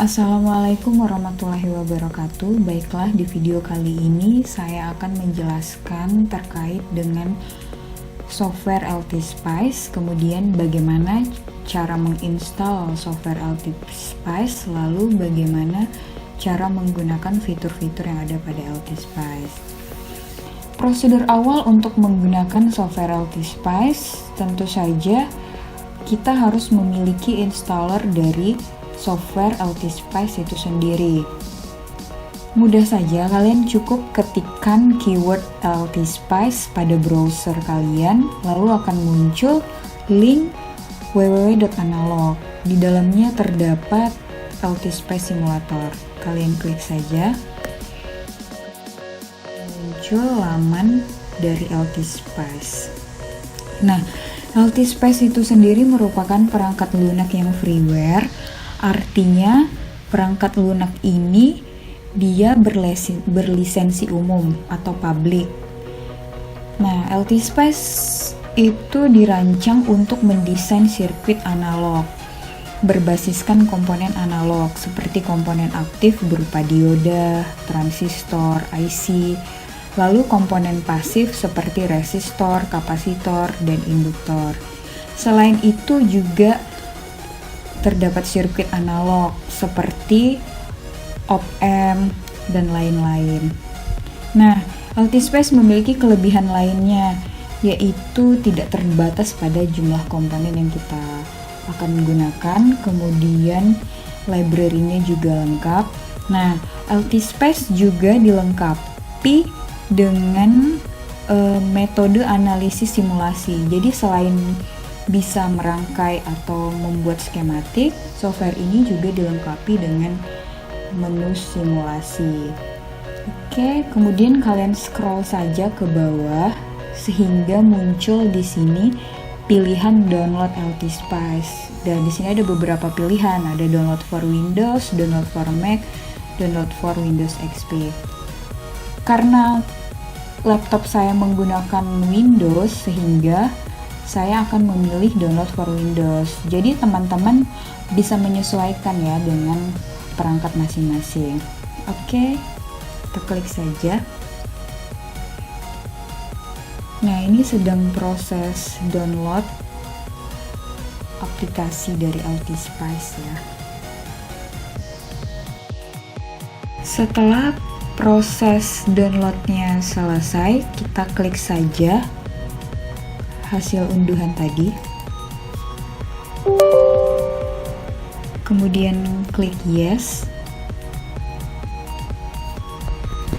Assalamualaikum warahmatullahi wabarakatuh. Baiklah, di video kali ini saya akan menjelaskan terkait dengan software LTSpice, kemudian bagaimana cara menginstal software LTSpice, lalu bagaimana cara menggunakan fitur-fitur yang ada pada LTSpice. Prosedur awal untuk menggunakan software LTSpice, tentu saja kita harus memiliki installer dari software LTSpice itu sendiri. Mudah saja, kalian cukup ketikkan keyword LTSpice pada browser kalian, lalu akan muncul link www.analog. Di dalamnya terdapat LTSpice Simulator. Kalian klik saja. Muncul laman dari LTSpice. Nah, LTSpice itu sendiri merupakan perangkat lunak yang freeware. Artinya, perangkat lunak ini dia berlisensi umum atau publik. Nah, LTSpice itu dirancang untuk mendesain sirkuit analog berbasiskan komponen analog seperti komponen aktif berupa dioda, transistor, IC, lalu komponen pasif seperti resistor, kapasitor, dan induktor. Selain itu juga terdapat sirkuit analog seperti op-amp dan lain-lain. Nah, LTSpice memiliki kelebihan lainnya, yaitu tidak terbatas pada jumlah komponen yang kita akan gunakan, kemudian library-nya juga lengkap. Nah, LTSpice juga dilengkapi dengan metode analisis simulasi. Jadi selain bisa merangkai atau membuat skematik, software ini juga dilengkapi dengan menu simulasi. Oke, kemudian kalian scroll saja ke bawah sehingga muncul di sini pilihan download LTSpice. Dan di sini ada beberapa pilihan, ada download for Windows, download for Mac, download for Windows XP. Karena laptop saya menggunakan Windows, sehingga saya akan memilih download for Windows. Jadi teman-teman bisa menyesuaikan ya dengan perangkat masing-masing. Oke, kita klik saja. Nah, ini sedang proses download aplikasi dari LTSpice ya. Setelah proses downloadnya selesai, kita klik saja hasil unduhan tadi, kemudian klik yes.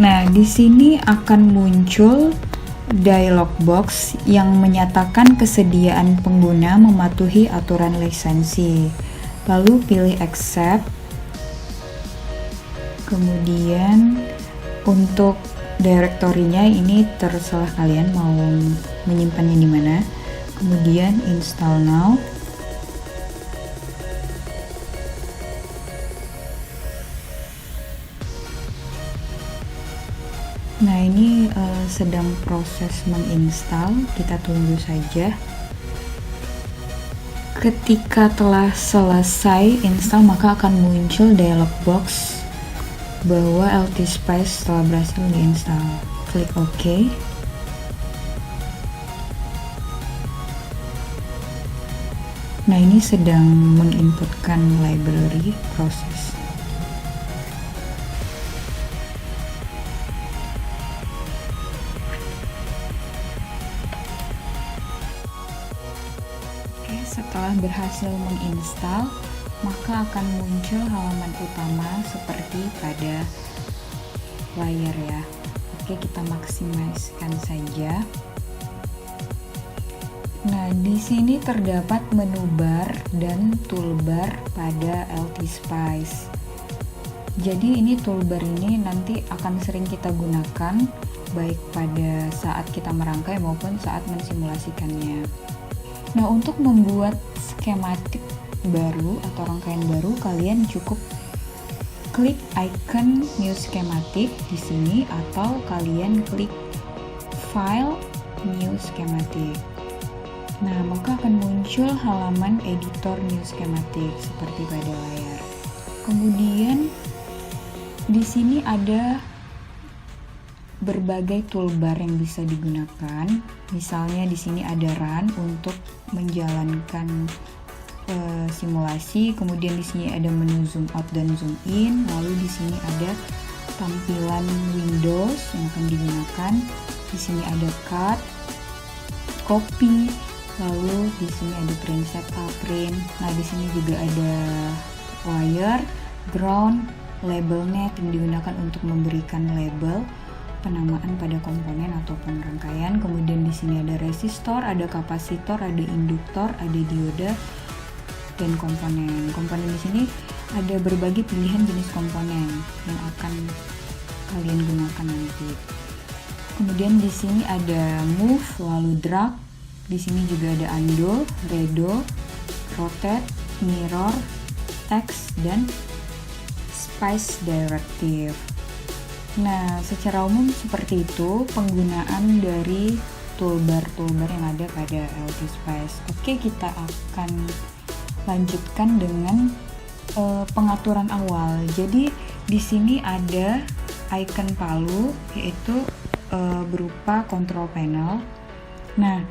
Nah, di sini akan muncul dialog box yang menyatakan kesediaan pengguna mematuhi aturan lisensi. Lalu pilih accept. Kemudian untuk direktorinya ini terserah kalian mau menyimpannya di mana. Kemudian install now. Nah, ini sedang proses menginstal, kita tunggu saja. Ketika telah selesai install, maka akan muncul dialog box bahwa LTSpice telah berhasil diinstal. Klik OK. Nah, ini sedang menginputkan library proses. Oke, setelah berhasil menginstal, maka akan muncul halaman utama seperti pada layar ya. Oke, kita maksimalkan saja. Nah, di sini terdapat menu bar dan toolbar pada LTSpice. Jadi ini toolbar ini nanti akan sering kita gunakan baik pada saat kita merangkai maupun saat mensimulasikannya. Nah, untuk membuat skematik baru atau rangkaian baru, kalian cukup klik icon new schematic di sini atau kalian klik file new schematic. Nah, maka akan muncul halaman editor new schematic seperti pada layar. Kemudian di sini ada berbagai toolbar yang bisa digunakan. Misalnya di sini ada run untuk menjalankan simulasi, kemudian di sini ada menu zoom out dan zoom in, lalu di sini ada tampilan Windows yang akan digunakan. Di sini ada cut, copy, lalu di sini ada print setup, print. Nah, di sini juga ada wire, ground, label net yang digunakan untuk memberikan label penamaan pada komponen ataupun rangkaian. Kemudian di sini ada resistor, ada kapasitor, ada induktor, ada dioda, dan komponen. Komponen di sini ada berbagai pilihan jenis komponen yang akan kalian gunakan nanti. Kemudian di sini ada move, lalu drag. Di sini juga ada undo, redo, rotate, mirror, text, dan spice directive. Nah, secara umum seperti itu penggunaan dari toolbar-toolbar yang ada pada LT Spice. Oke, kita akan lanjutkan dengan pengaturan awal. Jadi di sini ada icon palu, yaitu berupa control panel. Nah,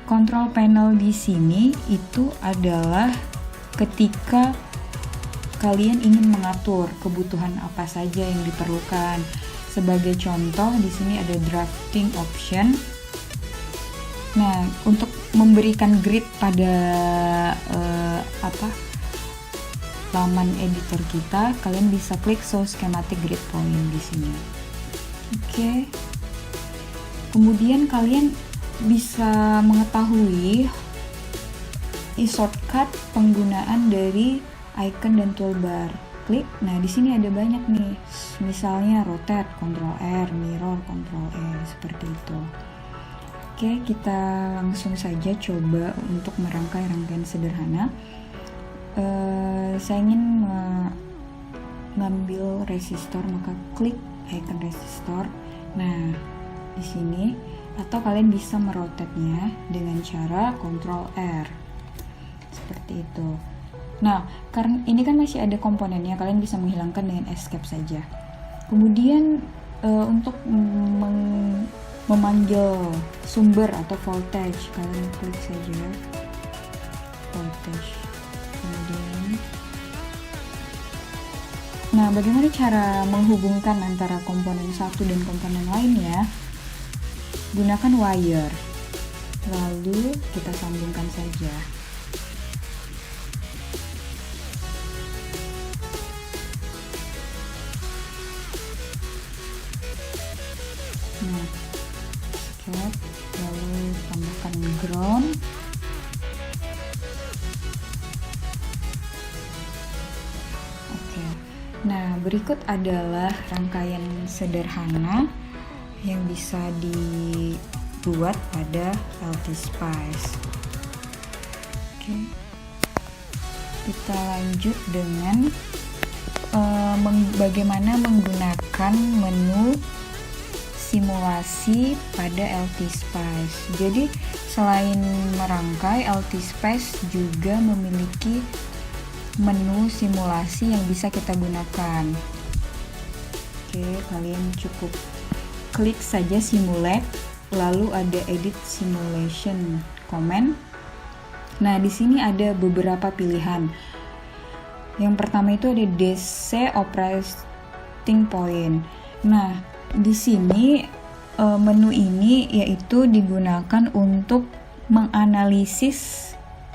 control panel di sini itu adalah ketika kalian ingin mengatur kebutuhan apa saja yang diperlukan. Sebagai contoh, di sini ada drafting option. Nah, untuk memberikan grid pada laman editor kita, kalian bisa klik show schematic grid point di sini. Oke. Kemudian kalian bisa mengetahui shortcut penggunaan dari icon dan toolbar. Klik. Nah, di sini ada banyak nih. Misalnya rotate, Ctrl R, mirror, Ctrl E, seperti itu. Oke, kita langsung saja coba untuk merangkai rangkaian sederhana. Saya ingin mengambil resistor, maka klik icon resistor. Nah, di sini, atau kalian bisa merotate-nya dengan cara Ctrl R. Seperti itu. Nah, karena ini kan masih ada komponennya, kalian bisa menghilangkan dengan escape saja. Kemudian untuk memanggil sumber atau voltage, kalian klik saja voltage. Kemudian, nah, bagaimana cara menghubungkan antara komponen satu dan komponen lainnya? Gunakan wire, lalu kita sambungkan saja. Nah, lalu tambahkan ground. Oke. Nah, berikut adalah rangkaian sederhana yang bisa dibuat pada LT Spice. Oke. Kita lanjut dengan bagaimana menggunakan menu simulasi pada LT Spice. Jadi selain merangkai, LT Spice juga memiliki menu simulasi yang bisa kita gunakan. Oke, kalian cukup klik saja simulate, lalu ada edit simulation command. Nah, di sini ada beberapa pilihan. Yang pertama itu ada DC operating point. Nah, di sini menu ini yaitu digunakan untuk menganalisis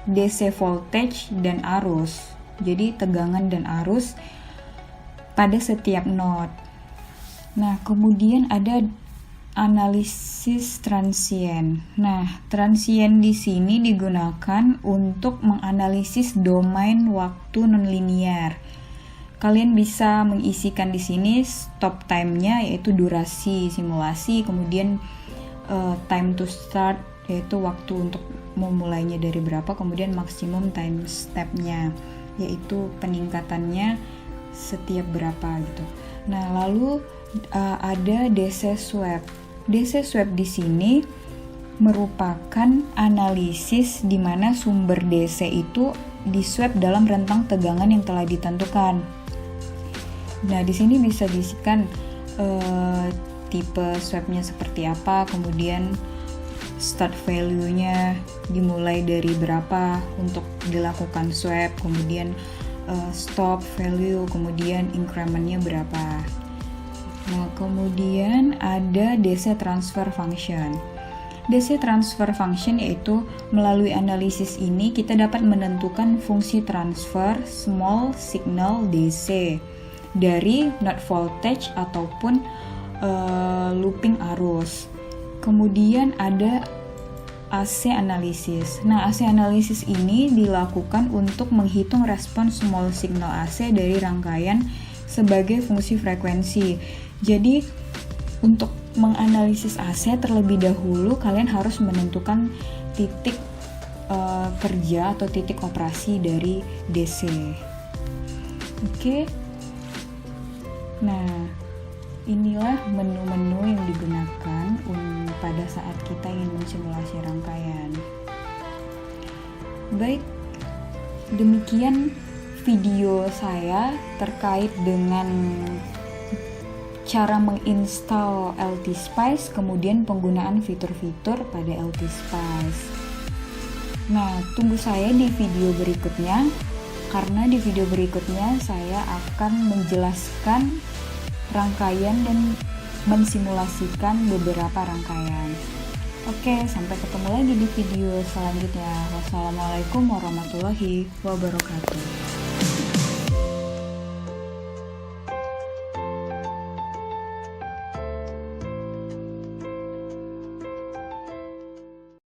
DC voltage dan arus. Jadi tegangan dan arus pada setiap node. Nah, kemudian ada analisis transient. Nah, transient di sini digunakan untuk menganalisis domain waktu nonlinear. Kalian bisa mengisikan di sini stop time-nya, yaitu durasi simulasi, kemudian time to start, yaitu waktu untuk memulainya dari berapa, kemudian maksimum time step-nya, yaitu peningkatannya setiap berapa gitu. Nah, lalu ada DC sweep. DC sweep di sini merupakan analisis di mana sumber DC itu di-swab dalam rentang tegangan yang telah ditentukan. Nah, di sini bisa diisikan tipe swabnya seperti apa, kemudian start value-nya dimulai dari berapa untuk dilakukan swab, kemudian stop value, kemudian increment-nya berapa. Nah, kemudian ada DC transfer function. DC transfer function yaitu melalui analisis ini kita dapat menentukan fungsi transfer small signal DC dari node voltage ataupun looping arus. Kemudian ada AC analisis. Nah, AC analisis ini dilakukan untuk menghitung respon small signal AC dari rangkaian sebagai fungsi frekuensi. Jadi, untuk menganalisis AC terlebih dahulu kalian harus menentukan titik kerja atau titik operasi dari DC. Oke. Nah, inilah menu-menu yang digunakan pada saat kita ingin mensimulasi rangkaian. Baik, demikian video saya terkait dengan cara menginstal LTSpice, kemudian penggunaan fitur-fitur pada LTSpice. Nah, tunggu saya di video berikutnya, karena di video berikutnya saya akan menjelaskan rangkaian dan mensimulasikan beberapa rangkaian. Oke, sampai ketemu lagi di video selanjutnya. Wassalamualaikum warahmatullahi wabarakatuh.